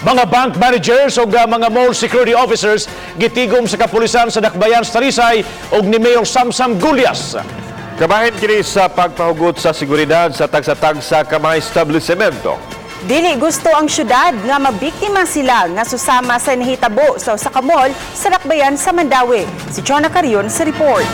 Mga bank managers o mga mall security officers gitigom sa kapulisan sa Dakbayan sa Talisay og ni Mayor Samsam Gulyas. Kabahin kini sa pagpahugot sa seguridad sa tagsa-tagsa ka mga establishmento. Dili gusto ang syudad nga mabiktima sila nga susama sa nahitabo sa usa ka mall sa Dakbayan sa Mandawi. Si Chona Carion sa report.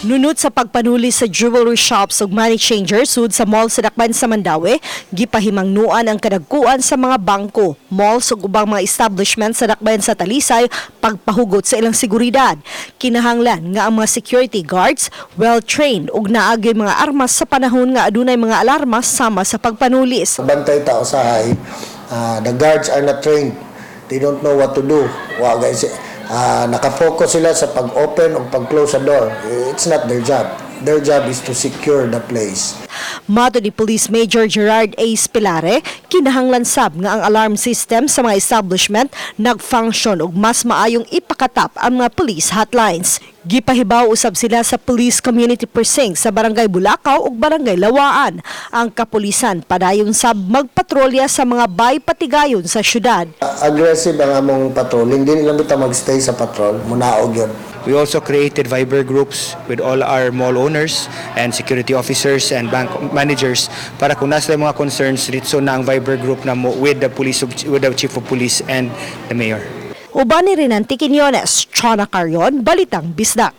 Nunot sa pagpanuli sa jewelry shops ug money changer sud sa mall sa Dakbayan sa Mandawi, gipahimangnuan ang kadagkuan sa mga bangko, malls ug ubang mga establishment sa Dakbayan sa Talisay pagpahugot sa ilang seguridad. Kinahanglan nga ang mga security guards well-trained ug naagay mga armas sa panahon nga adunay mga alarma sama sa pagpanulis. Bantay tao sa hay, the guards are not trained. They don't know what to do. Wow, guys. Nakafocus sila sa pag-open o pag-close sa door. It's not their job. Their job is to secure the place. Mato ni Police Major Gerard A. Spilare, kinahanglan sab nga ang alarm system sa mga establishment nag-function ug mas maayong ipakatap ang mga police hotlines. Gipahibaw usab sila sa Police Community Precinct sa Barangay Bulacau ug Barangay Lawaan. Ang kapulisan padayon sab magpatrolya sa mga bay-patigayon sa syudad. Aggressive ang among patrolling. Hindi lang bitaw magstay sa patrol. Munaog yun. We also created Viber groups with all our mall owners and security officers and bank managers para kung nasa mga concerns dito na ang Viber group na with the chief of police and the mayor. Uban ni Renan Tiquiniones, Chona Carion, Balitang Bisdak.